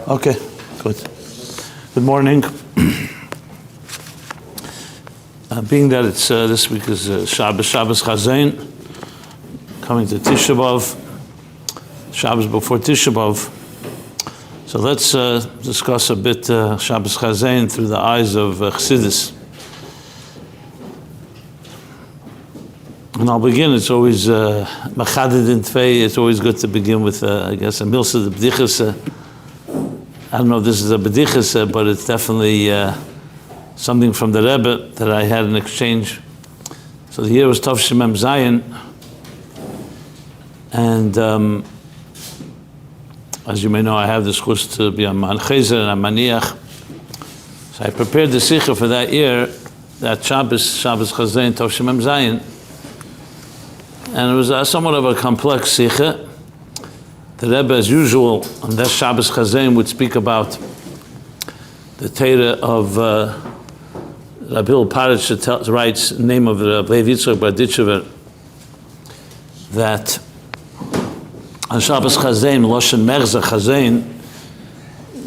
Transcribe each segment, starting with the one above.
Okay, good. Good morning. Being that it's this week is Shabbos Chazon, coming to Tisha B'Av, Shabbos before Tisha B'Av. So let's discuss a bit Shabbos Chazon through the eyes of Chassidus. And I'll begin. It's always machadid in Tvei. It's always good to begin with, I guess, a milsa the b'dichas. I don't know if this is a b'dichas, but it's definitely something from the Rebbe that I had an exchange. So the year was Tov Shemem Zayin, and as you may know, I have the schus to be a man chezer and a maniach. So I prepared the sikha for that year, that Shabbos Chazon, Tov Shemem Zayin. And it was somewhat of a complex sikha. The Rebbe, as usual, on that Shabbos Chazon, would speak about the Torah of Rabbi Paritch writes, name of the Lev Yitzchak Barditchever, that on Shabbos Chazon, Loshen Merza Chazon,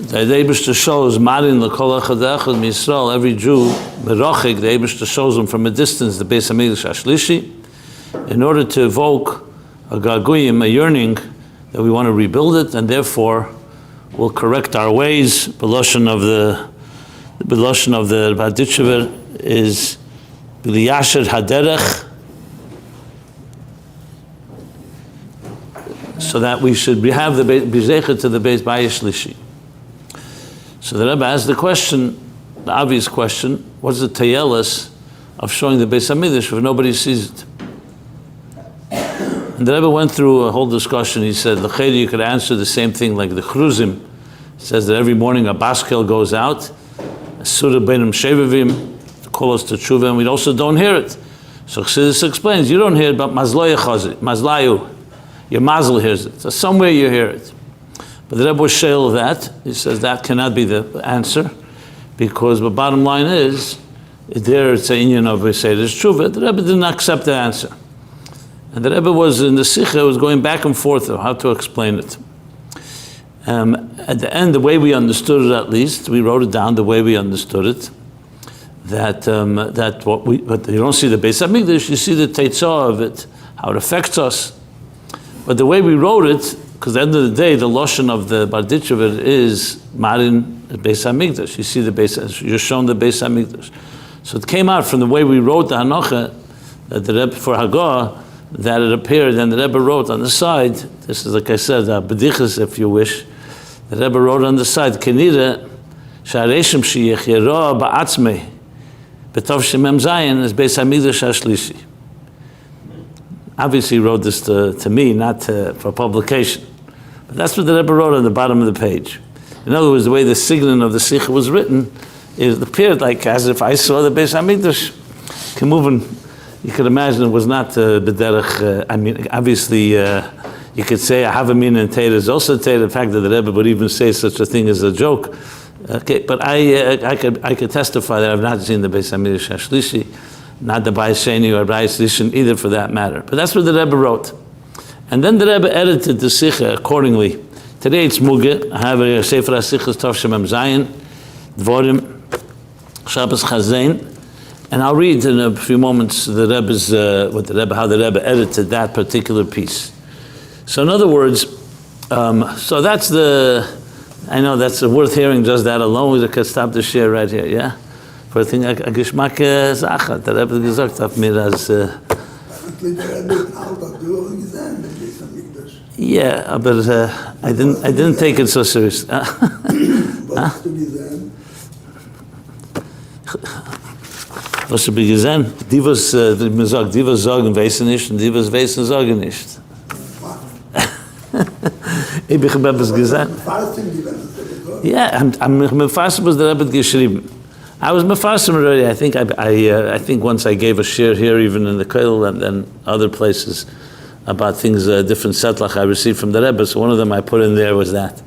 the Eibishter shows Marin L'Kol Echad Echad M'Yisrael, every Jew, Merochik, the Eibishter shows him from a distance, the Beis HaMikdash Ashlishi, in order to evoke a garguyim, a yearning that we want to rebuild it, and therefore we'll correct our ways. B'loshen of the Barditchever is B'liyasher Haderech, so that we should have the B'zecha to the Beis Bayis Shlishi. So the Rebbe asked the question, the obvious question: what's the tayelis of showing the Beis HaMikdash if nobody sees it? And the Rebbe went through a whole discussion. He said, l'chayr, you could answer the same thing like the Chruzim. It says that every morning a baskel goes out, a surah beinam shevavim, to call us to tshuva, and we also don't hear it. So Chassidus explains, you don't hear it, but mazlayu, your mazel hears it. So somewhere you hear it. But the Rebbe was shayl of that. He says that cannot be the answer, because the bottom line is, there it's an inyan of Seider's tshuva. The Rebbe didn't accept the answer. And the Rebbe was in the Sikha, was going back and forth of how to explain it. At the end, the way we understood it, at least, we wrote it down the way we understood it, but you don't see the Beis HaMikdash, you see the teitzah of it, how it affects us. But the way we wrote it, because at the end of the day, the loshen of the Barditchever is Marin Beis HaMikdash. You see the Beis, you're shown the Beis HaMikdash. So it came out from the way we wrote the Hanocha, that the Rebbe for Hagah, that it appeared, and the Rebbe wrote on the side, this is like I said, b'dichas if you wish, the Rebbe wrote on the side, Kenira, Sha'areshim Shiyech Yeroa Ba'atzmei, B'tov Shemem Zayin is Beis HaMikdash HaShlishi. Obviously he wrote this to me, not for publication. But that's what the Rebbe wrote on the bottom of the page. In other words, the way the signon of the Sikha was written, it appeared like as if I saw the Beis HaMikdash. You could imagine it was not b'derech. I mean, obviously, you could say I have a meaning in Torah is also Torah. The fact that the Rebbe would even say such a thing as a joke. Okay, but I could testify that I've not seen the Beis HaMikdash HaShlishi, not the Bayis Sheni or Bayis Rishon either, for that matter. But that's what the Rebbe wrote, and then the Rebbe edited the Sikha accordingly. Today it's Muge. I have a Sefer HaSichos Tov Shemem Zayin, Dvorim, Shabbos Chazon. And I'll read in a few moments the Rebbe's, how the Rebbe edited that particular piece. So in other words, so that's I know that's worth hearing just that alone. We could stop the share right here, yeah? For a thing, a Geschmack Sache, the Rebbe gesagt hat mir als... Yeah, but I didn't take it so serious. Was habe ich gesehen? Die was sagen, wissen nicht, und die was wissen, sagen nicht. Ich habe etwas gesehen. Yeah, I'm mefarsim was the Rebbe geschrieben. I was mefarsim already. I think once I gave a share here, even in the Kotel and then other places. about things, different setlach I received from the Rebbe. So one of them I put in there was that.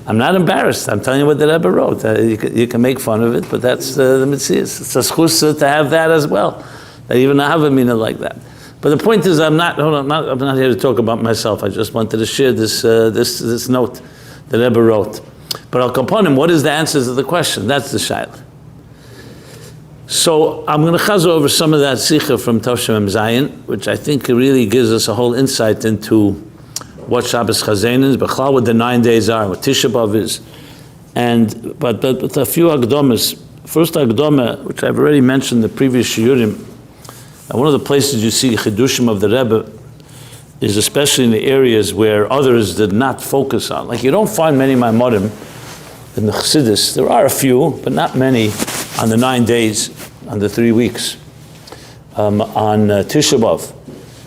I'm not embarrassed. I'm telling you what the Rebbe wrote. You can make fun of it, but that's the mitzvah. It's a schus to have that as well. That even I have a meaning like that. But the point is, I'm not here to talk about myself. I just wanted to share this note that Rebbe wrote. But Al Kaponim, what is the answers to the question? That's the shayla. So I'm going to chazor over some of that sikha from Tavshem Zayin, which I think really gives us a whole insight into what Shabbos Chazon is, but what the 9 days are, what Tisha B'Av is, but a few agdomas. First agdoma, which I've already mentioned in the previous shiurim. One of the places you see chidushim of the Rebbe is especially in the areas where others did not focus on. Like you don't find many Maimorim in the Chassidus. There are a few, but not many on the 9 days, on the 3 weeks, on Tisha B'Av.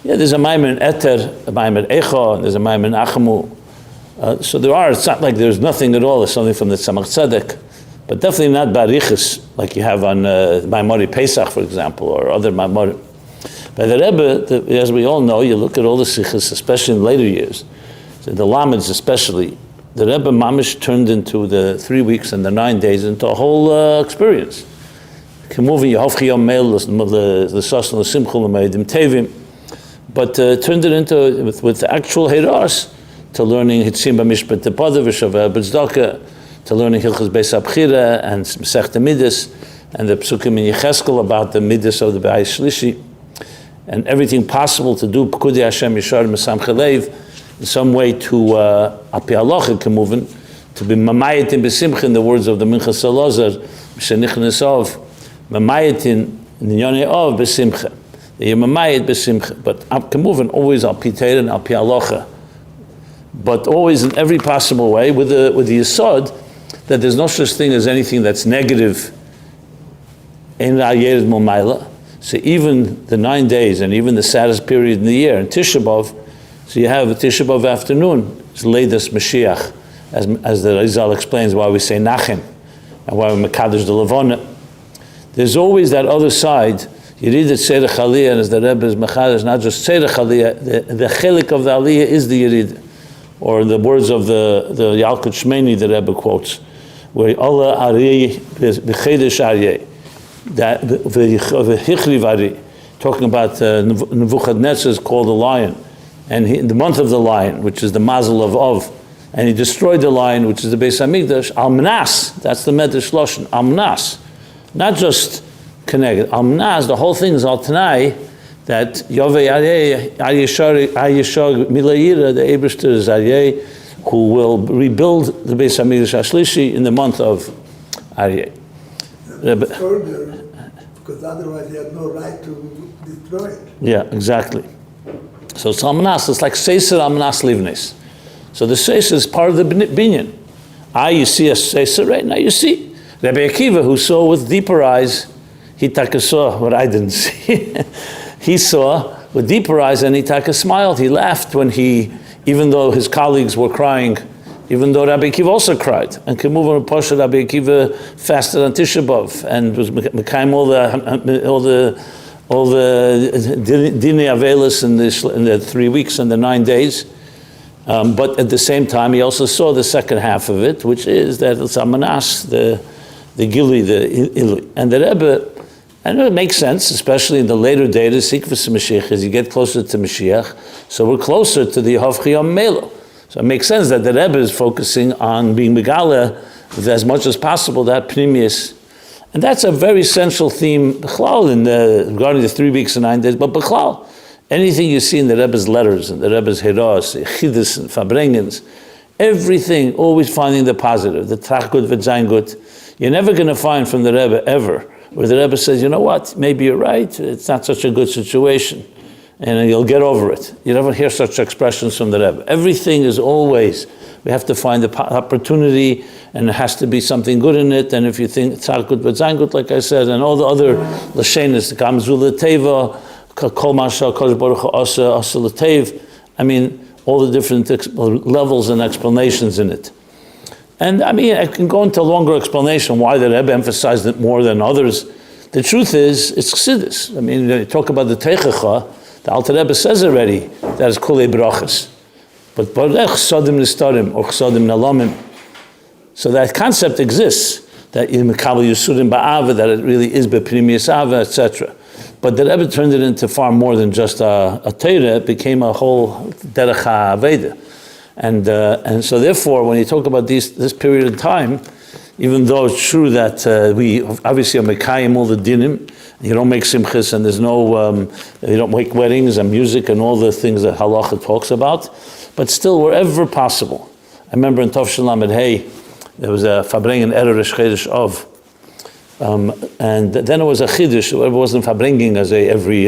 Yeah, there's a Maimon Eter, a Maimon Echa, and there's a Maimon Achamu. So there are, it's not like there's nothing at all, it's something from the Tzemach Tzedek, but definitely not Barichas, like you have on Maimori Pesach, for example, or other Maimori. By the Rebbe, as we all know, you look at all the Sikhs, especially in later years, so the Lameds especially, the Rebbe Mamish turned into the 3 weeks and the 9 days into a whole experience. But turned it into, with actual Heiras, to learning Hitzim B'Mishpat Tepada V'Shaveh B'Tzdaka, to learning Hilchas Beis Abchira and Masechta Midas, and the Psukim in Yecheskel about the Midas of the B'Ayis Shlishi, and everything possible to do Pekudei Hashem Yishar Mesamche Leiv, in some way to Api Halacha Kemuven, to be Mamayitin B'Simcha, in the words of the Minchas Elazar, M'Shenichnes Ov, Mamayitin Ninyonei Ov B'Simcha. The Yemamayit B'Simcha, but Kemuven always Al Pi Teira and Al Pi Halacha, but always in every possible way with the yesod that there's no such thing as anything that's negative in Ra'yered Momayla. So even the 9 days and even the saddest period in the year, in Tisha B'Av, so you have a Tisha B'Av afternoon, it's Leidas Mashiach, as the Rizal explains why we say Nachem, and why we Mekadosh the Levona. There's always that other side. You read the Tzedek Aliyah, and as the Rebbe is Mechadash, not just Tzedek Aliyah, the chelik of the Aliyah is the Yerid. Or the words of the Yalkut Shmeini, the Rebbe quotes, where Allah Ariyah, B'chedesh Ariyah, that V'hichriv Ariyah, talking about Nebuchadnezzar is called a lion, and the month of the lion, which is the Mazel of Ov, and he destroyed the lion, which is the Beis Hamikdash, Al-Mnas, that's the Medrash Loshen, Al-Mnas, not just connected. Al-Mnas, the whole thing is Al-Tanai, that Yovei Aryeh Milayira, the Eberster Aryeh, who will rebuild the Beis Hamikdash Ashlishi in the month of Aryeh. Because otherwise they have no right to destroy it. Yeah, exactly. So it's Al-Mnas, it's like Seiser Al-Mnas Livnes. So the Seiser is part of the binyan. You see a Seiser right now, you see. Rabbi Akiva, who saw with deeper eyes, he saw what I didn't see. He saw with deeper eyes, and he smiled. He laughed when even though his colleagues were crying, even though Rabbi Akiva also cried. And Kemuvan Pasha, Rabbi Akiva fasted on Tisha B'Av and was mekayim all the Dini Avelis in the 3 weeks and the 9 days. But at the same time, he also saw the second half of it, which is that it's Amanas, the Gili, the Ilui. And the Rebbe, I know it makes sense, especially in the later days, Sikvus Mashiach, as you get closer to Mashiach, so we're closer to the Havchiyam Melo. So it makes sense that the Rebbe is focusing on being Megala as much as possible, that Pnimius. And that's a very central theme, B'chlal, regarding the 3 weeks and 9 days, but B'chlal, anything you see in the Rebbe's letters, and the Rebbe's Hiras, Chidus, and Fabrengens, everything, always finding the positive, the Trachgut v'Zayngut. You're never going to find from the Rebbe ever where the Rebbe says, you know what, maybe you're right, it's not such a good situation, and you'll get over it. You never hear such expressions from the Rebbe. Everything is always, we have to find the opportunity, and there has to be something good in it, and if you think Tzarkut v'Zayngut, like I said, and all the other Lashenis, Gamzul Teva, Kol Masha, Kodesh Baruch Hu Asa L'Tev, I mean, all the different levels and explanations in it. And I mean, I can go into a longer explanation why the Rebbe emphasized it more than others. The truth is, it's Chassidus. I mean, you talk about the Teichacha, the Alter Rebbe says already, that is kulei brachas. But barech chosadim nistarim or chosadim nalamim. So that concept exists, that in Mekabel Yisurim Ba'ava, that it really is B'Pnimius Ava, etc. But the Rebbe turned it into far more than just a Torah. It became a whole Derech HaAveda. And so therefore, when you talk about this period of time, even though it's true that we obviously are Mekayim all the dinim, you don't make simchas and there's no, you don't make weddings and music and all the things that halacha talks about, but still wherever possible. I remember in Tov Shalom at Hey, there was a Fabrengen Erev Chedesh of, and then it was a Chiddush. It wasn't Fabrengen as every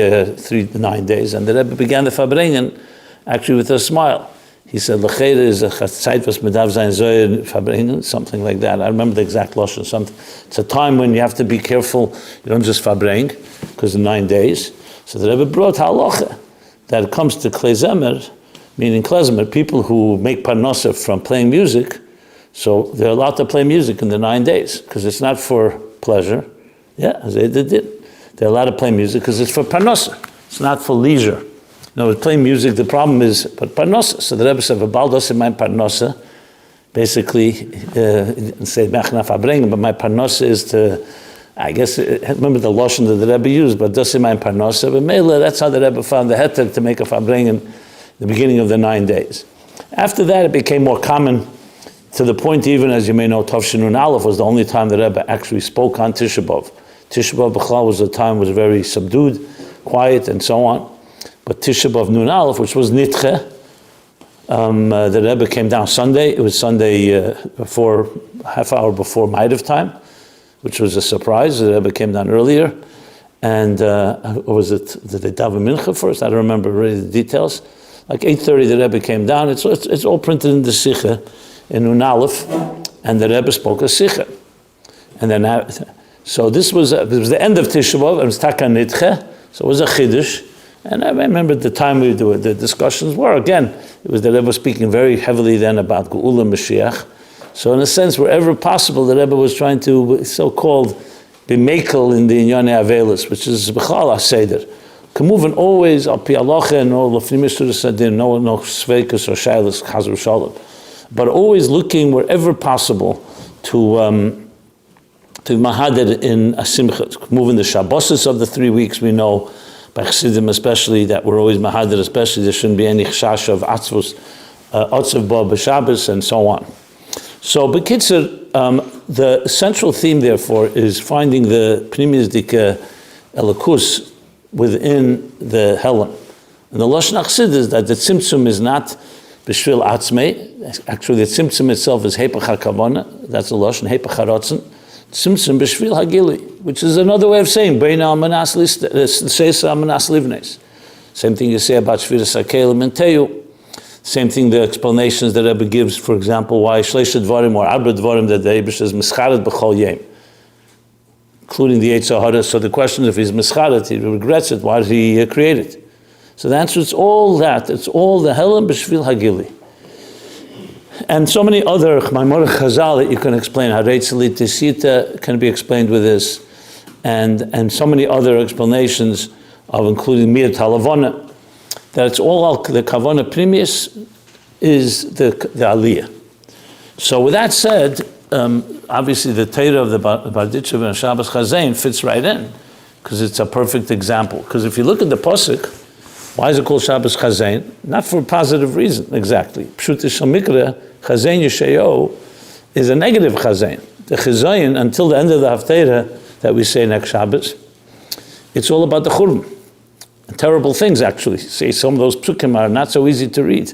9 days, and the Rebbe began the Fabrengen actually with a smile. He said, "L'cheira is a Chatzait was Medav Zayin Zoyer Fabrengen," something like that. I remember the exact lashon. It's a time when you have to be careful. You don't just Fabreng because of 9 days. So the Rebbe brought halacha that it comes to Klezmer, meaning Klezmer, people who make parnasa from playing music. So they're allowed to play music in the 9 days because it's not for pleasure. Yeah, as they did. They're allowed to play music because it's for parnasa. It's not for leisure. No, with playing music, the problem is but parnasa. So the Rebbe said, "V'bal dosim my parnasa." Basically, say mechna fabrengen, but my parnasa is to, I guess, remember the lashon that the Rebbe used, but dosim my parnasa. But mele, that's how the Rebbe found the heter to make a fabrengen the beginning of the 9 days. After that, it became more common. To the point, even as you may know, Tov Shinun Aleph was the only time the Rebbe actually spoke on Tisha B'Av. Tisha B'Av B'chlal was a time was very subdued, quiet, and so on. But Tisha B'Av Nun Aleph, which was Nitche, the Rebbe came down Sunday. It was Sunday before, half hour before Ma'ariv time, which was a surprise. The Rebbe came down earlier. And or was it, did they daven mincha first? I don't remember really the details. Like 8:30 the Rebbe came down. It's all printed in the Sikha, in Nun Aleph, and the Rebbe spoke a Sikha. And then, so this was the end of Tisha B'Av, it was Taka Nitche, so it was a Chiddush. And I remember the time the discussions were, again, it was the Rebbe speaking very heavily then about Geula Mashiach. So in a sense, wherever possible, the Rebbe was trying to, so-called, be mekel in the Inyane Avelis, which is B'chal HaSeder. Kamuvan always, al pi halacha, no lefnim sadin, no sveikus or shaylas, chazur shalom. But always looking wherever possible to mahader in a simcha. Moving the Shabbos of the 3 weeks, we know, by Chassidim especially, that we're always mahader, especially there shouldn't be any chashash of atzvus, otzav ba b'Shabbos, and so on. So, b'kitzur, the central theme, therefore, is finding the pnimius dika elikus within the Helen. And the Lashon Chassidus is that the tzimtzum is not b'shvil atzmei. Actually, the tzimtzum itself is hepach hakavana. That's the Lashon, hepach harotzen. Tzimtzum b'shvil hagili, which is another way of saying beina almanas seisa almanas livnes. Same thing you say about shviras hakelim and teyu. Same thing the explanations that Rebbe gives, for example, why shleisha dvarim or arba dvarim that the Eibush is mischaret b'chol yem, including the Yetzer Hara. So the question, if he's mischaret, he regrets it, why did he create it? So the answer is all that. It's all the Helen b'shvil hagili. And so many other Maimor Chazal that you can explain. Haretzeli Tisita can be explained with this. And so many other explanations of including Mir Talavona, that it's all the Kavona Primius is the Aliyah. So with that said, obviously the Torah of the Barditchev and Shabbos Chazon fits right in, because it's a perfect example. Because if you look at the Pasuk, why is it called Shabbos Chazon? Not for a positive reason, exactly. Pshut Shel Mikra, Chazon Yeshayo, is a negative Chazon. The Chazon, until the end of the Haftarah that we say next Shabbos, it's all about the Churban. Terrible things, actually. See, some of those psukim are not so easy to read.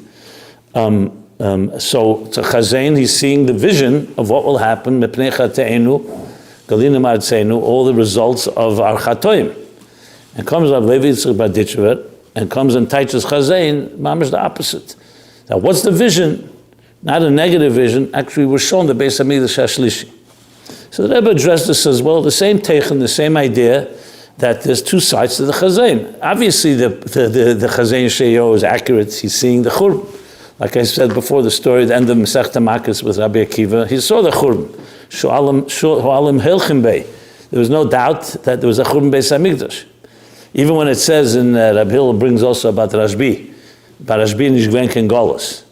So to Chazon, he's seeing the vision of what will happen, Mepnei Chateinu, Galina Martzeinu, all the results of our Chatoim. And comes Rav Levi Yitzchak Barditchever, and comes and teaches Chazon, mamish the opposite. Now, what's the vision? Not a negative vision. Actually, we're shown the Beis Hamikdash HaShlishi. So the Rebbe addressed this as well, the same teichen, the same idea, that there's two sides to the Chazon. Obviously, the Chazon Sheyo is accurate. He's seeing the Churban. Like I said before, the story at the end of Masechta Makos with Rabbi Akiva, he saw the Churban. Shu'alim Hilchim Bey. There was no doubt that there was a Churban Beis Hamikdash. Even when it says in Rabbi Hill brings also about Rashbi, Barashbi nicht gewinnt kein Golos.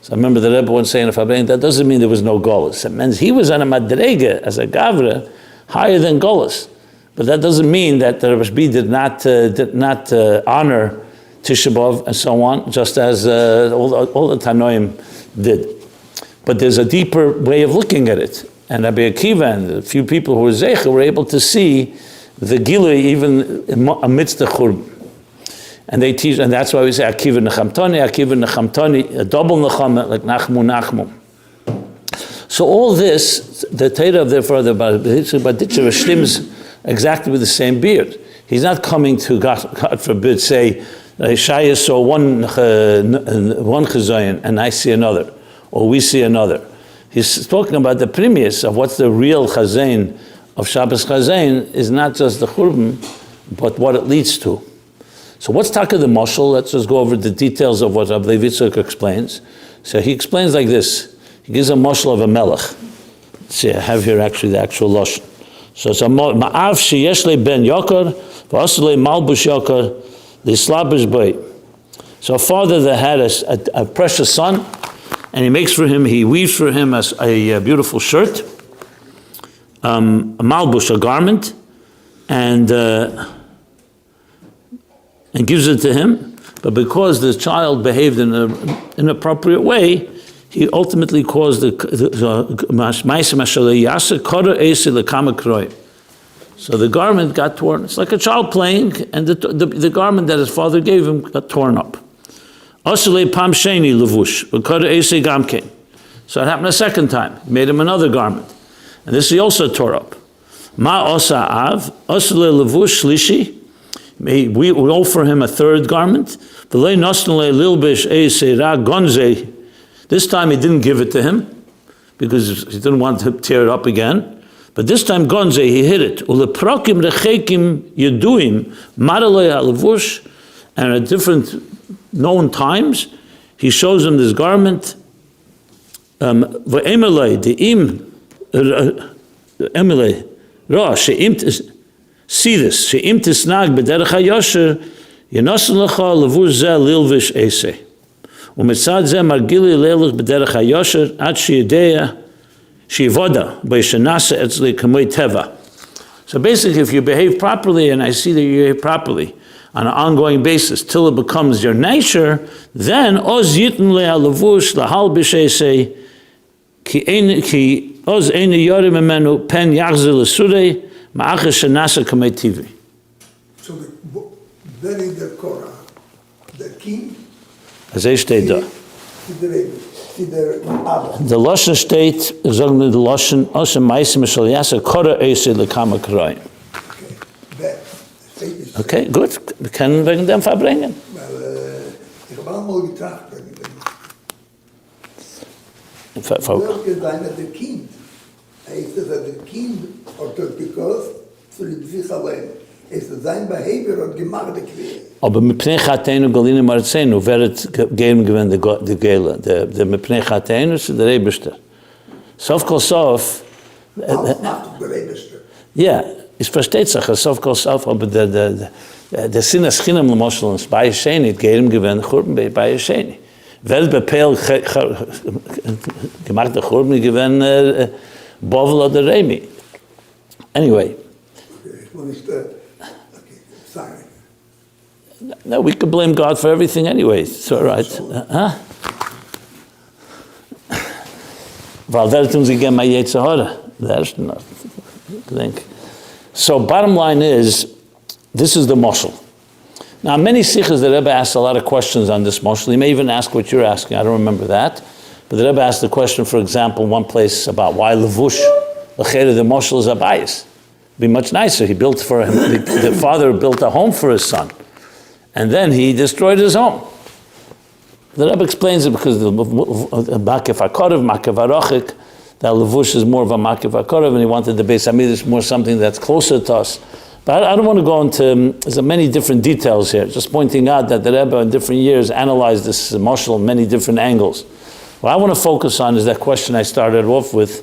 So I remember the Rebbe once saying, if I bring, that doesn't mean there was no Golos. It means he was on a Madrege as a Gavra higher than Golos. But that doesn't mean that the Rashbi did not honor Tisha B'Av and so on, just as all the Tanoim did. But there's a deeper way of looking at it. And Rabbi Akiva and a few people who were Zeicha were able to see the Gilui even amidst the Churban. And they teach, and that's why we say Akiva Nechamtoni, a double Nechama, like Nachmu. So all this, the Torah therefore, the Baditcher Shlims exactly with the same beard. He's not coming to, God forbid, say, Shaya saw one Chazon and I see another, or we see another. He's talking about the premise of what's the real Chazon of Shabbos Chazon is not just the Churban, but what it leads to. So what's Taka the Moshel? Let's just go over the details of what Rabbi Yitzchak explains. So he explains like this. He gives a Moshel of a Melech. See, I have here actually the actual Lashon. So it's a Ma'av sheyesh le ben Yokar, v'aseh le malbush Yokar, l'slabish b'y. So a father that had a precious son, and he weaves for him as a beautiful shirt, a malbush, a garment, and gives it to him. But because the child behaved in an inappropriate way, he ultimately caused so the garment got torn. It's like a child playing, and the garment that his father gave him got torn up. So it happened a second time. He made him another garment, and this he also tore up. We offer him a third garment. This time he didn't give it to him because he didn't want to tear it up again. But this time Gonze, he hid it. And at different known times, he shows him this garment. See this. She'im tisnag b'derech hayosher yenosen lecha levush zeh lilvish eseh. U'mitzad zeh margili leilich b'derech hayosher ad she'yidea she'yivoda b'yishenasa etzli kamei teva. So basically, if you behave properly, and I see that you behave properly on an ongoing basis till it becomes your nature, then oz yitn le'a levush lahalbish eseh ki oz ein yorim emenu pen yachzir l'surei. So burying the Korah, the king, the Lashon state is only the Lashon also Ma'asim Shel Yasa Korah Eisei Lekama Karayim. Okay, good. Wir können wegen dem verbringen. Ich habe einmal getracht, der Kind. Ist das der Kind, oder because für sich allein ist sein Behavior und gemacht der Quere. Aber mit Pnei Chatenu Galina Marzenu wird geben gewinnt die Gela. Der mit Pnei Chatenu ist der Rebester. Sof kol sof. Macht der Rebester. Ja, ich verstehe es auch. Sof kol sof, aber der Sinn des Chinam L'moshel ist bei Yesheni, geben gewinnt Churban bei Yesheni. Wird bei Peil gemacht der Churban gewinnt Bovel oder Remi. Anyway. Sorry. No, we could blame God for everything anyway. It's all right. Huh? Weil der tun sie gehen mal Yetzirah. That's not. So bottom line is, this is the moshel. Now many sikhs, the Rebbe asked a lot of questions on this moshel. He may even ask what you're asking. I don't remember that. But the Rebbe asked the question, for example, one place about why levush, l'chera, the moshel is abayis. Be much nicer. He built for him, the father built a home for his son. And then he destroyed his home. The Rebbe explains it because the makif hakorav, makif harochik, that levush is more of a makif hakorav, and he wanted the Beis Hamikdash more something that's closer to us. But I don't want to go into, there's many different details here, just pointing out that the Rebbe in different years analyzed this moshel in many different angles. What I want to focus on is that question I started off with,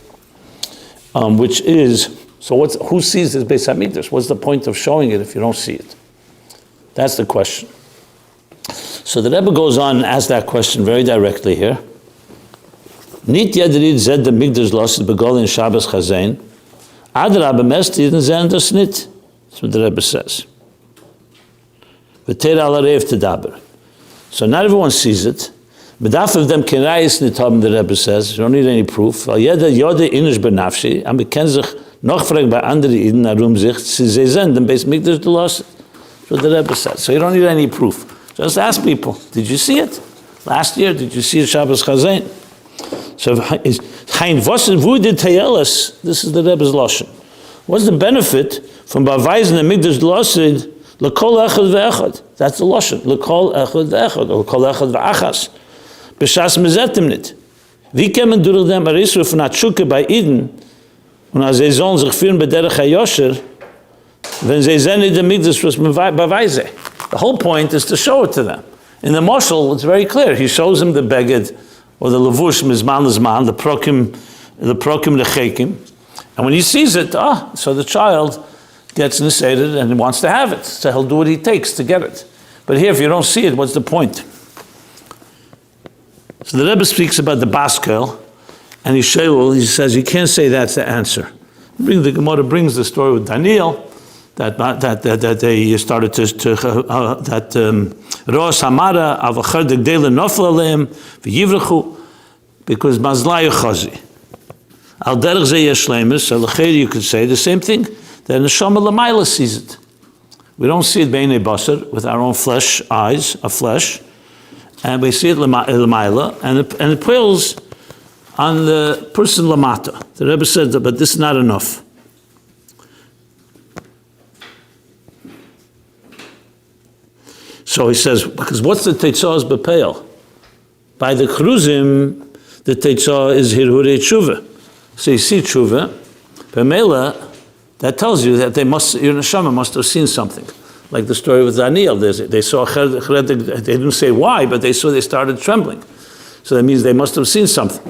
which is, so who sees this Beis Hamikdash? What's the point of showing it if you don't see it? That's the question. So the Rebbe goes on and asks that question very directly here. Nit yadrid zed the migdash lost begol in Shabbos Chazon. Adrab mesti in zend das nit. That's what the Rebbe says. V'ter al arev tedaber. So not everyone sees it. But half of them kenayis nit haben, the Rebbe says. You don't need any proof. Al yeda yode inish benafshi. Am ken sich noch frag bei andere Iden arum sich sie zend dem Beis Mikdash lost. That's what the Rebbe says. So you don't need any proof. Just ask people, did you see it? Last year, did you see Shabbos Chazon? So, who did Tayelis? This is the Rebbe's Lashon. What's the benefit from Bavaisen and Migdash Losid? L'kol echad ve'echad. That's the Lashon. L'kol echad ve'echad. Or l'kol echad ve'achas. B'shas mezetem nit. Wie kämen durch dem Arisru von Atschuke bei Iden und als sie sollen sich führen bei Derech HaYosher, wenn sie sehen in der Migdash was Bavaise. The whole point is to show it to them. In the Moshel, it's very clear. He shows him the beged, or the levush mizman, the prokim lechekim. And when he sees it, so the child gets initiated and wants to have it. So he'll do what he takes to get it. But here, if you don't see it, what's the point? So the Rebbe speaks about the baskel, and he says, you can't say that's the answer. The Gemara brings the story with Daniel, that they started to Rosh Hamara avachar degdele nofla aleim v'yivrachu because mazlayu chazi. Al derech ze yesh shleimus. So l'cheir you could say the same thing. That neshama l'mayla sees it. We don't see it beinei basar with our own flesh eyes of flesh, and we see it l'mayla, and it pales on the person lamata. The Rebbe said that, but this is not enough. So he says, because what's the Teitzah's Bepeil? By the Kruzim, the Teitzah is Hirhurei Tshuva. So you see Tshuva, Bemela, that tells you that your neshama must have seen something. Like the story with Daniel, they saw, they didn't say why, but they started trembling. So that means they must have seen something.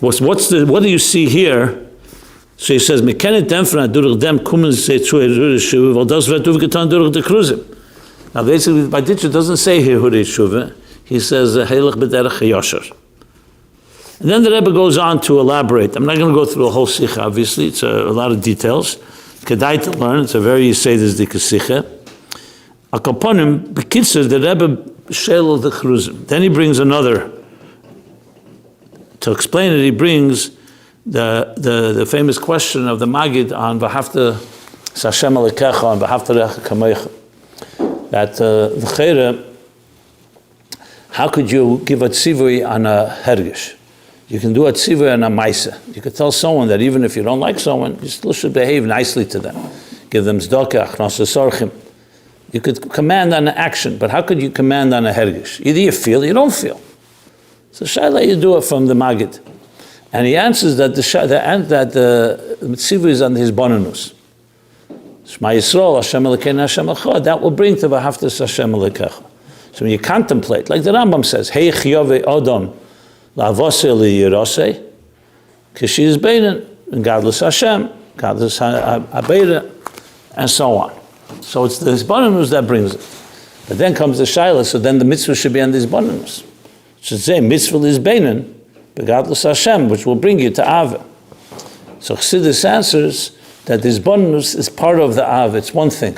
So what do you see here? So he says, Mekenet demfra durch dem kumen ze zu Hirhurei Tshuva, weil das wird aufgetan durch die Kruzim. Now basically, by Ditcher doesn't say Hirhurei Tshuva, he says Heilich B'derech HaYosher. And then the Rebbe goes on to elaborate. I'm not going to go through a whole sikha, obviously, it's a lot of details. Kedai to learn, it's a very Yiseides Dika sikha. Akaponim, B'kitzer, the Rebbe Shelo the Chruzim. Then he brings another, to explain it, he brings the famous question of the Magid on V'hafta Sashem Alekecha, on V'hafta Recha Kamecha. That v'cheira, how could you give a tzivui on a hergish? You can do a tzivui on a maisa. You could tell someone that even if you don't like someone, you still should behave nicely to them. Give them tzedakah, achnos sorchim. You could command on an action, but how could you command on a hergish? Either you feel or you don't feel. So shayla, you do it from the magid. And he answers that the tzivui is on his bonanus. Shema Yisrael, Hashem Elokeinu, Hashem Echad, that will bring to V'haftas Hashem Elokecha. So when you contemplate, like the Rambam says, Hey Chiyove Odom, La'avosei Li'yirosei, Kishi is Beinin, and Godless Hashem, Godless Abeira, and so on. So it's the Hisbonenus that brings it. But then comes the Shaila, so then the mitzvah should be on the Hisbonenus. It should say, Mitzvah is Beinin, but Godless Hashem, which will bring you to Ava. So Chassidus answers, that this bonus is part of the Ava. It's one thing.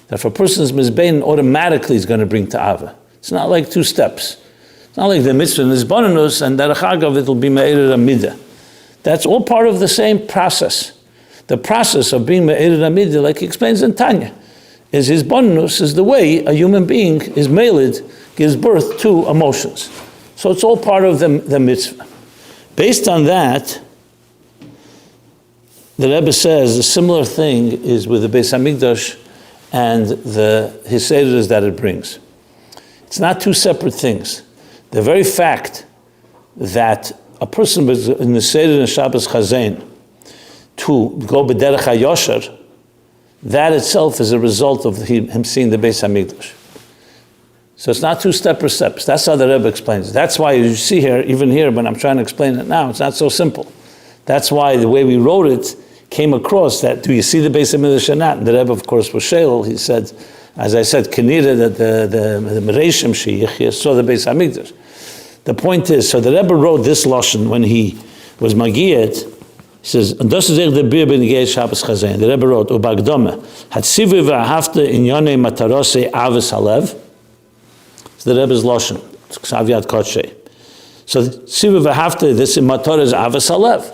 That if a person's mizbein, automatically is going to bring to Ava. It's not like two steps. It's not like the mitzvah and this bonus, and that achagav it'll be me'ered amida. That's all part of the same process. The process of being me'ered amida, like he explains in Tanya, is his bonus is the way a human being is meiled, gives birth to emotions. So it's all part of the mitzvah. Based on that, the Rebbe says a similar thing is with the Beis Hamikdash and the Hiseidas that it brings. It's not two separate things. The very fact that a person was in the Seder and Shabbos Chazon to go b'derech HaYosher, that itself is a result of him seeing the Beis Hamikdash. So it's not two separate steps. That's how the Rebbe explains it. That's why you see here, even here, when I'm trying to explain it now, it's not so simple. That's why the way we wrote it came across that, do you see the Beis Hamikdash or not? And the Rebbe, of course, was Sheil. He said, As I said, Kenira, that the Mereshim Sheyich saw the Beis Hamikdash. The point is, so the Rebbe wrote this lashon when he was Magiyat. He says, "Das ist the Bir ben Gei Shabbos Chazon." The Rebbe wrote, "Ubagdome hatzivu v'ahafta in yonei matarose avis halev." It's the Rebbe's lashon. It's Ksaviyat Kodshe. So tzivu v'ahafta, this matar is avis halev.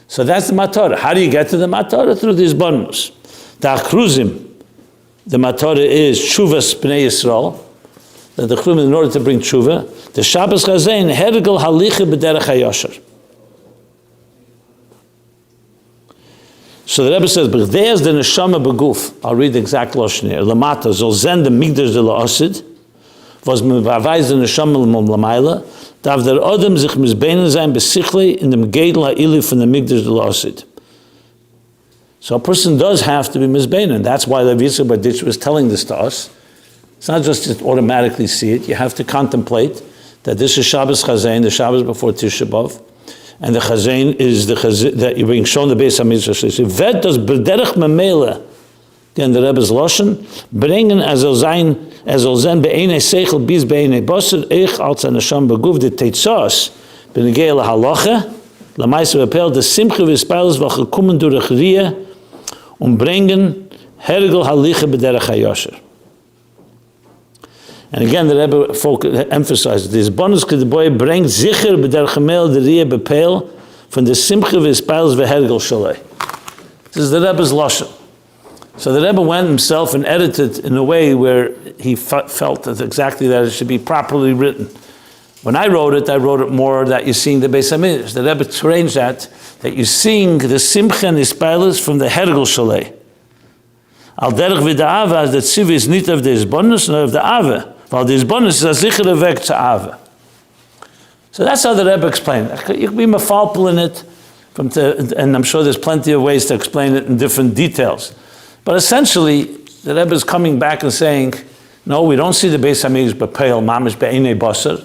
So that's the matar. How do you get to the matar? Through these bonus. The Achruzim, the matar is Shuvas Bnei Yisrael. That the Chum in order to bring tshuva, the Shabbos Chazon hergel halicha b'derech hayosher. So the Rebbe says, "B'gdeis the neshama beguf." I'll read the exact lashon here. Lamata zol zen the migdash de la'asid, was mevavayz the neshama l'mayla, dav der odem sich mizbeinen sein besichle in dem gedel ha'ili from the migdash de la'asid. So a person does have to be mizbeinen. That's why Levi Yitzchak bar Ditch was telling this to us. It's not just to automatically see it. You have to contemplate that this is Shabbos Chazon, the Shabbos before Tisha B'Av, and the Chazon is the Chazon that you're being shown the Beis Hamikdash. Vet does b'derech memela. Again, the Rebbe's lashon bringen as zen be'enei seichel bis be'enei basar eich als an Hashem beguf de teitzos b'negei lahalacha la'maisa b'pel de simcha v'speiles v'chakumen durch Ria bringen hergel halicha b'derech hayosher. And again, the Rebbe emphasizes this. Bonus the boy brings zicher b'der chamel the Ria b'peil from the simcha v'speiles v'hergel shalei. This is the Rebbe's lashon. So the Rebbe went himself and edited in a way where he felt that exactly that it should be properly written. When I wrote it more that you're seeing the Beis Hamikdash. The Rebbe arranged that you're seeing the simcha and the speiles from the hergel shalei. Al derech v'da'ava as the tziv is not of the bonus nor of the ava. While this bonus is a zichere weg to ava. So that's how the Rebbe explained it. You can be mafalpul in it, and I'm sure there's plenty of ways to explain it in different details. But essentially, the Rebbe is coming back and saying, no, we don't see the Beis Hamikdash b'peil mamish be'enei basar,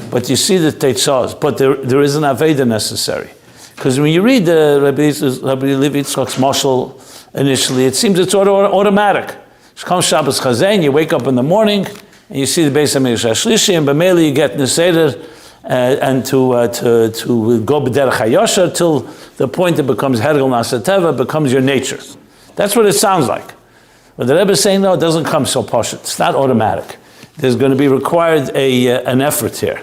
but you see the teitzos. But there is an aveda necessary, because when you read the Rabbi Levi Yitzchak's mashal initially, it seems it's automatic. Comes Shabbos Chazon, you wake up in the morning and you see the Beis Hamikdash Ashlishi, and b'meili you get neseder and to go b'derech hayosher till the point it becomes hergel nasateva, becomes your nature. That's what it sounds like. But the Rebbe is saying, no, it doesn't come so posh. It's not automatic. There's going to be required an effort here.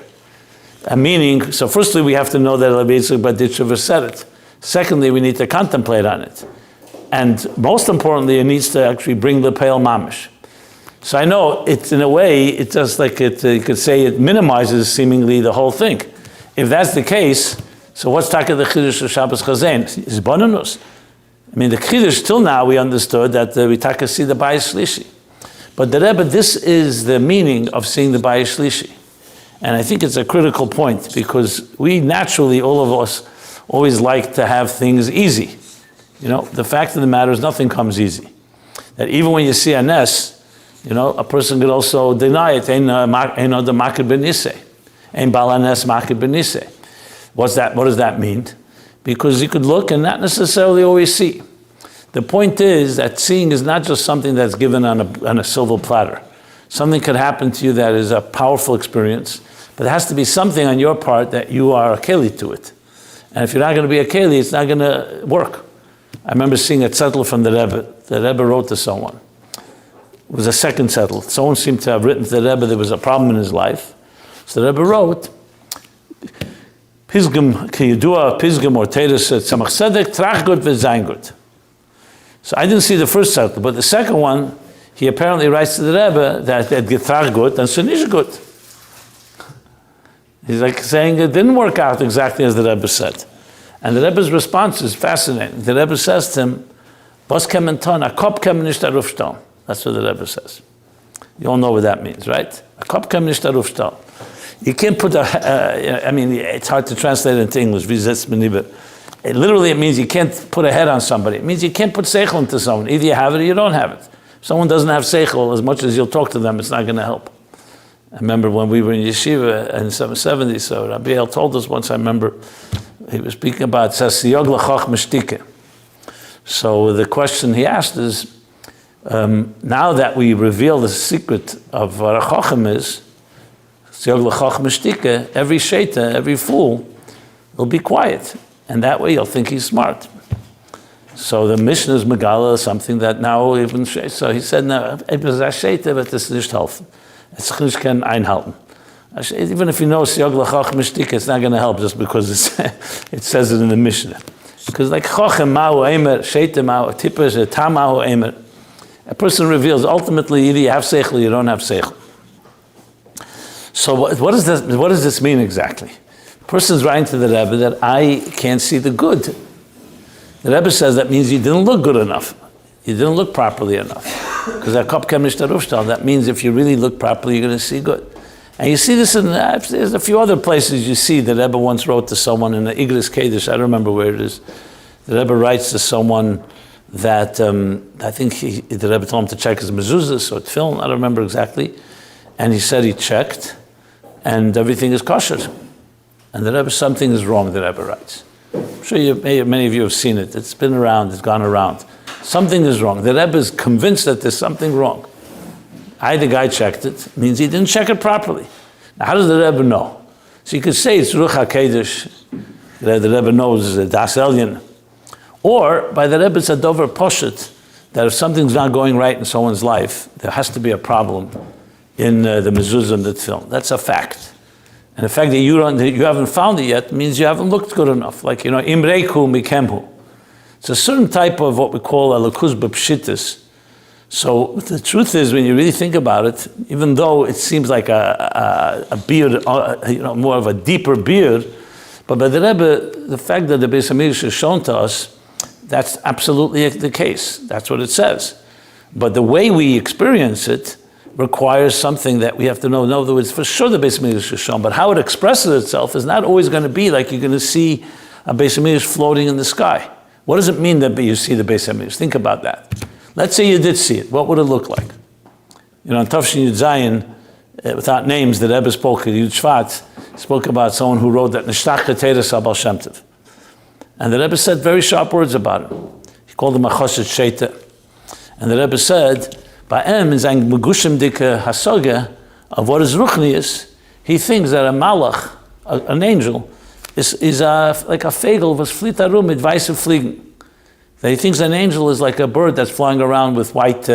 A meaning, so firstly, we have to know that Levi Yitzchak bar Ditch said it. Secondly, we need to contemplate on it. And most importantly, it needs to actually bring the pale mamish. So I know it's in a way, it's just like you could say it minimizes seemingly the whole thing. If that's the case, so what's taka the chiddush of Shabbos Chazon? Is bonus. I mean, the chiddush till now we understood that we taka see the bayis shlishi. But the Rebbe, this is the meaning of seeing the bayis shlishi. And I think it's a critical point because we naturally, all of us, always like to have things easy. You know, the fact of the matter is nothing comes easy. That even when you see a nes, you know, a person could also deny it. Ein od makir b'nisei. Ein bala nes makir b'nisei. What does that mean? Because you could look and not necessarily always see. The point is that seeing is not just something that's given on a silver platter. Something could happen to you that is a powerful experience, but it has to be something on your part that you are a keli to it. And if you're not going to be a keli, it's not going to work. I remember seeing a zettel from the Rebbe. The Rebbe wrote to someone. It was a second zettel. Someone seemed to have written to the Rebbe there was a problem in his life. So the Rebbe wrote, Pisgum kiyudua, Pisgum or Teres tzamach tzedek, trach gut v'zayin gut. So I didn't see the first zettel, but the second one, he apparently writes to the Rebbe that it get trach gut and sunish gut. He's like saying it didn't work out exactly as the Rebbe said. And the Rebbe's response is fascinating. The Rebbe says to him, "Bas kemen ton, a kop kemen nicht arufstellen." That's what the Rebbe says. You all know what that means, right? A kop kemen nicht arufstellen. You can't put I mean, it's hard to translate it into English. Literally, it means you can't put a head on somebody. It means you can't put seichel into someone. Either you have it or you don't have it. If someone doesn't have seichel, as much as you'll talk to them, it's not going to help. I remember when we were in yeshiva in 770, so Rabbi El told us once, I remember, he was speaking about siyog l'chach mishtike. So the question he asked is, Now that we reveal the secret of what a chacham is, every shaita, every fool will be quiet. And that way you'll think he's smart. So the Mishnah is Megala, something that now even, so he said, no, etwas a shaita, but das nicht helfen. Es nicht kann einhalten. Even if you know Siog l'chacham shtika, it's not going to help just because it says it in the Mishnah. Because like chacham ma'u emer, shaita ma'u, tippa tam ma'u emer, a person reveals ultimately either you have seichel or you don't have seichel. So what does this mean exactly? The person's writing to the Rebbe that I can't see the good. The Rebbe says that means you didn't look good enough. You didn't look properly enough. Because that means if you really look properly, you're going to see good. And you see this in, there's a few other places you see. The Rebbe once wrote to someone in the Igris Kedesh, I don't remember where it is. The Rebbe writes to someone that, I think the Rebbe told him to check his mezuzahs or tefillin, I don't remember exactly. And he said he checked, and everything is kosher. And the Rebbe, something is wrong, the Rebbe writes. I'm sure many of you have seen it. It's been around, it's gone around. Something is wrong. The Rebbe is convinced that there's something wrong. The guy checked it, means he didn't check it properly. Now, how does the Rebbe know? So you could say it's Ruach HaKedesh, the Rebbe knows Das Elyon. Or, by the Rebbe, it's a dover poshet, that if something's not going right in someone's life, there has to be a problem in the mezuzah and the tefillin. That's a fact. And the fact that you haven't found it yet means you haven't looked good enough. Like, imreiku mikemhu. It's a certain type of what we call a lakuz b'pshitis. So the truth is, when you really think about it, even though it seems like a beard, more of a deeper beard, but by the Rebbe, the fact that the Beis Hamidrash has shown to us, that's absolutely the case. That's what it says. But the way we experience it requires something that we have to know. In other words, for sure the Beis Hamidrash is shown, but how it expresses itself is not always going to be like you're going to see a Beis Hamidrash floating in the sky. What does it mean that you see the Beis Hamidrash? Think about that. Let's say you did see it. What would it look like? In Tafshin Yud Zayin, without names, the Rebbe spoke at Yud Shvat, spoke about someone who wrote that Nishtach Teres Abal Shem Tov. And the Rebbe said very sharp words about it. He called him a Choshet Sheita. And the Rebbe said, Ba'em is ein Megushim Dike Hasoge of what is Ruchnius. He thinks that a Malach, an angel, is like a Fegel, was Flitarum mit weiße Fliegen. That he thinks an angel is like a bird that's flying around with white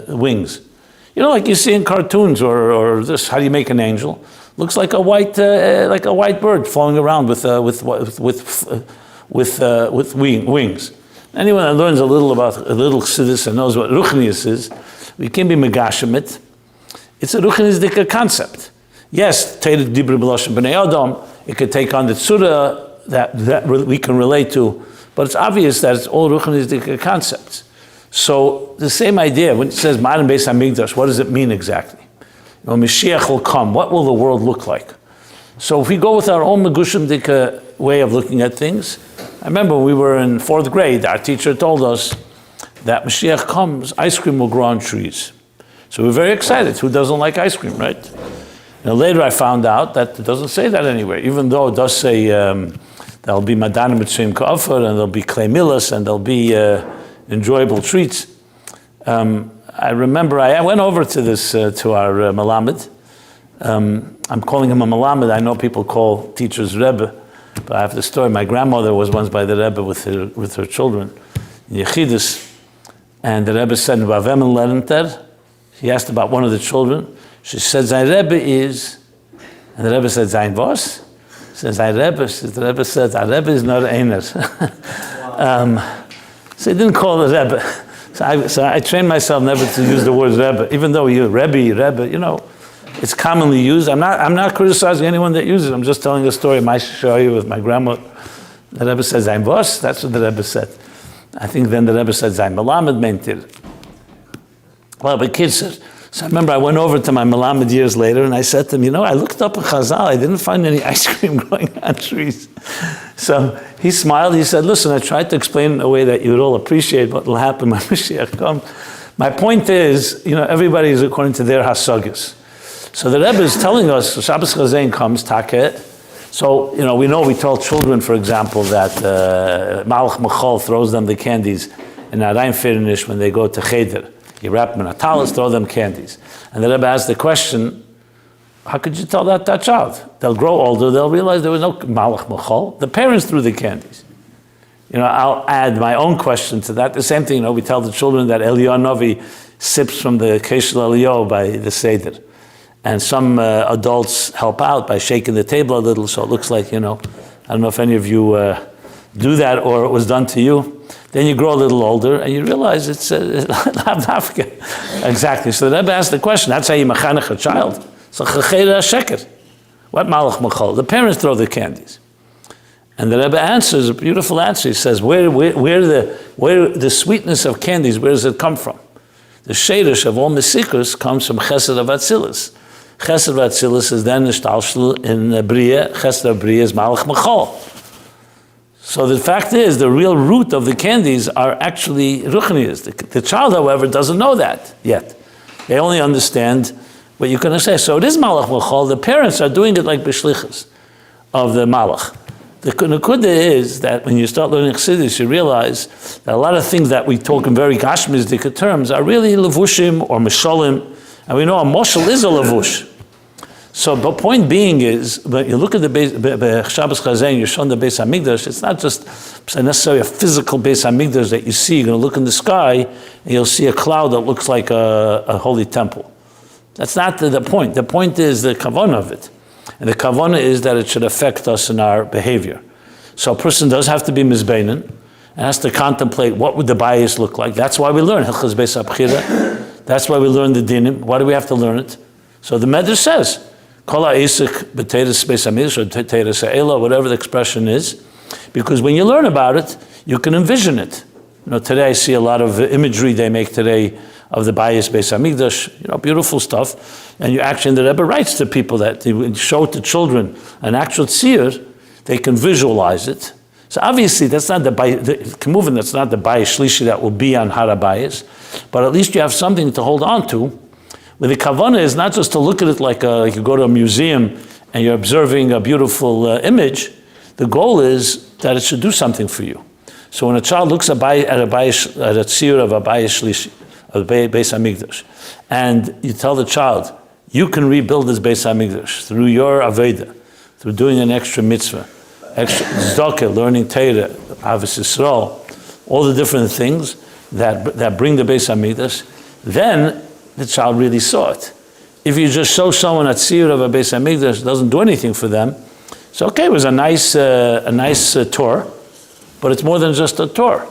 wings. Like you see in cartoons or this. How do you make an angel? Looks like a white bird flying around with wings. Anyone that learns a little Chassidus and knows what Ruchnius is, we can be megashemit. It's a Ruchnius concept. Yes, Teirah Dibra B'Lashon B'nei Adam. It could take on the tzura that we can relate to. But it's obvious that it's all Ruchniistic concepts. So the same idea, when it says Ma'adim Beis HaMikdash, what does it mean exactly? Mashiach will come. What will the world look like? So if we go with our own Megushim way of looking at things, I remember when we were in 4th grade, our teacher told us that Mashiach comes, ice cream will grow on trees. So we were very excited. Who doesn't like ice cream, right? Now later I found out that it doesn't say that anywhere, even though it does say there'll be Madana Mitzvim Ka'afar, and there'll be Klei Milas, and there'll be enjoyable treats. I remember I went over to this, to our Malamed. I'm calling him a Malamed. I know people call teachers Rebbe, but I have the story. My grandmother was once by the Rebbe with her children, in Chassidus, and the Rebbe said, Vavemen Lerenter. She asked about one of the children. She said, Zain Rebbe is, and the Rebbe said, Zain was? Says, the Rebbe said, our Rebbe is not einer. So he didn't call the Rebbe. So I trained myself never to use the word Rebbe, even though Rebbe, it's commonly used. I'm not criticizing anyone that uses it. I'm just telling a story. My shoyu with my grandma. The Rebbe said, Zain was? That's what the Rebbe said. I think then the Rebbe said, Zain Melamed mentir. Well, but kids said, so I remember I went over to my Melamed years later and I said to him, I looked up in Chazal, I didn't find any ice cream growing on trees. So he smiled, he said, listen, I tried to explain in a way that you would all appreciate what will happen when Mashiach comes. My point is, everybody is according to their hasagis. So the Rebbe is telling us, Shabbos Chazon comes, Takeh. So, we told children, for example, that Malach Machal throws them the candies in Arayim Firnish when they go to Cheder. You wrap them in a talis, throw them candies. And the Rebbe asked the question, how could you tell that child? They'll grow older, they'll realize there was no malach machol. The parents threw the candies. I'll add my own question to that. The same thing, we tell the children that Eliyahu Novi sips from the Keshel Eliyahu by the Seder. And some adults help out by shaking the table a little, so it looks like, I don't know if any of you do that or it was done to you. Then you grow a little older and you realize it's Africa. Exactly. So the Rebbe asked the question, that's how you mechanech a child. So chachera sheker. What malach machol? The parents throw the candies. And the Rebbe answers a beautiful answer. He says, where the sweetness of candies, where does it come from? The shadish of all mesikus comes from chesed of atzilus. Chesed of atzilus is then nishtalshel in bria. Chesed of bria is malach machol. So the fact is, the real root of the candies are actually ruchnias. The child, however, doesn't know that yet. They only understand what you're going to say. So it is malach machol. The parents are doing it like b'shlichus of the malach. The nekuda is that when you start learning Chassidus, you realize that a lot of things that we talk in very gashmizdik terms are really levushim or mishalim, and we know a moshel is a levush. So the point being is, when you look at the Shabbos Chazon, you're showing the Beis Hamikdash, it's not just necessarily a physical Beis Hamikdash that you see. You're going to look in the sky, and you'll see a cloud that looks like a holy temple. That's not the point. The point is the kavanah of it. And the kavanah is that it should affect us in our behavior. So a person does have to be mizbeinin, and has to contemplate what would the bias look like. That's why we learn Hilchos Beis Abchira. That's why we learn the dinim. Why do we have to learn it? So the Medrash says, Kol ha'isik b'teiras Beis Hamikdash or teiras ha'ela, whatever the expression is, because when you learn about it, you can envision it. Today I see a lot of imagery they make today of the bias Beis Hamikdash, beautiful stuff. And the Rebbe writes to people that they show to children an actual tzir, they can visualize it. So obviously that's not that's not the bias shlishi that will be on Har HaBayis, but at least you have something to hold on to. Where the kavanah is not just to look at it like you go to a museum and you're observing a beautiful image. The goal is that it should do something for you. So when a child looks at a tzir of a bias shlishi, of the Beis Hamikdash, and you tell the child, you can rebuild this Beis Hamikdash through your Aveda, through doing an extra mitzvah, extra tzedakah, learning Torah, Avos Yisrael, all the different things that bring the Beis Hamikdash, then the child really saw it. If you just show someone a tzir of a Beis Hamikdash, doesn't do anything for them, so okay, it was a nice tour, but it's more than just a tour.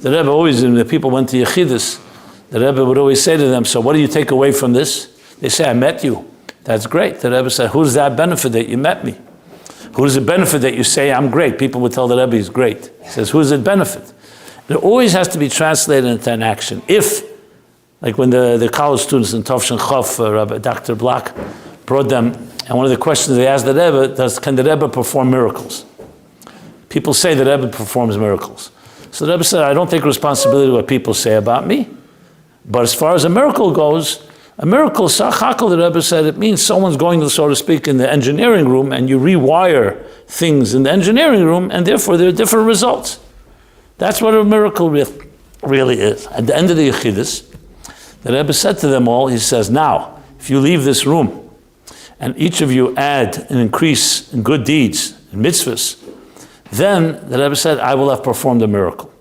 The Rebbe always, when the people went to Yechidus, the Rebbe would always say to them, so what do you take away from this? They say, I met you. That's great. The Rebbe said, who's that benefit that you met me? Who's the benefit that you say I'm great? People would tell the Rebbe he's great. He says, who's it benefit? It always has to be translated into an action. If, like when the college students in Tovshin Chof, Dr. Block brought them, and one of the questions they asked the Rebbe, can the Rebbe perform miracles? People say the Rebbe performs miracles. So the Rebbe said, I don't take responsibility for what people say about me. But as far as a miracle goes, a miracle, Sachakal, the Rebbe said, it means someone's going to, so to speak, in the engineering room and you rewire things in the engineering room and therefore there are different results. That's what a miracle really is. At the end of the Yechidus, the Rebbe said to them all, he says, now, if you leave this room and each of you add an increase in good deeds, in mitzvahs, then the Rebbe said, I will have performed a miracle.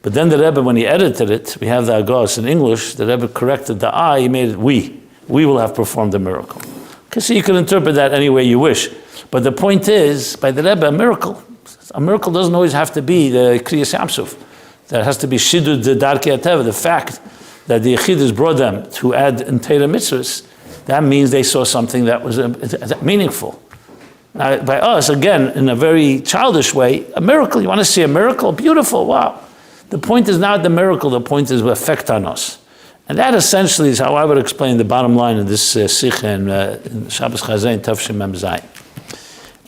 But then the Rebbe, when he edited it, we have the Agos in English, the Rebbe corrected the I, he made it we. We will have performed a miracle. Okay, so you can interpret that any way you wish. But the point is, by the Rebbe, a miracle doesn't always have to be the Kriyas Yamsuf. That has to be Shidud the Darkei HaTeva, the fact that the Yechidus brought them to add in Torah mitzvahs, that means they saw something that was meaningful. Now, by us, again, in a very childish way, a miracle, you want to see a miracle? Beautiful, wow. The point is not the miracle, the point is the effect on us. And that essentially is how I would explain the bottom line of this Sikha in Shabbos Chazon, Tavshim Mem Zayin.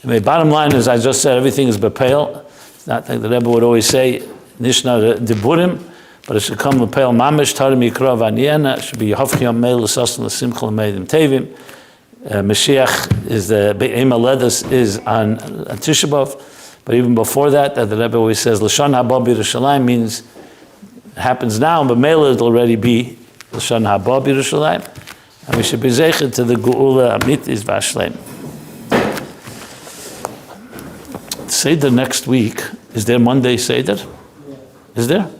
The bottom line is, I just said, everything is bepeil. It's not like the Rebbe would always say, Nishna Deburim, but it should come bepeil Mamish, Tarim Yikra V'Aniena, it should be Yehofki Yom L'Sasn L'Simcha L'Meidim Tevim. Mashiach is the Be'ema Ledas is on Tisha B'Av. But even before that, the Rebbe always says, L'shon haba b'Yerushalayim means happens now, but Mela it'll already be L'Shan Haba B'Yerushalayim, and we should be zeichet to the Geula Amitis V'Ashleim. Seder next week. Is there Monday Seder? Is there?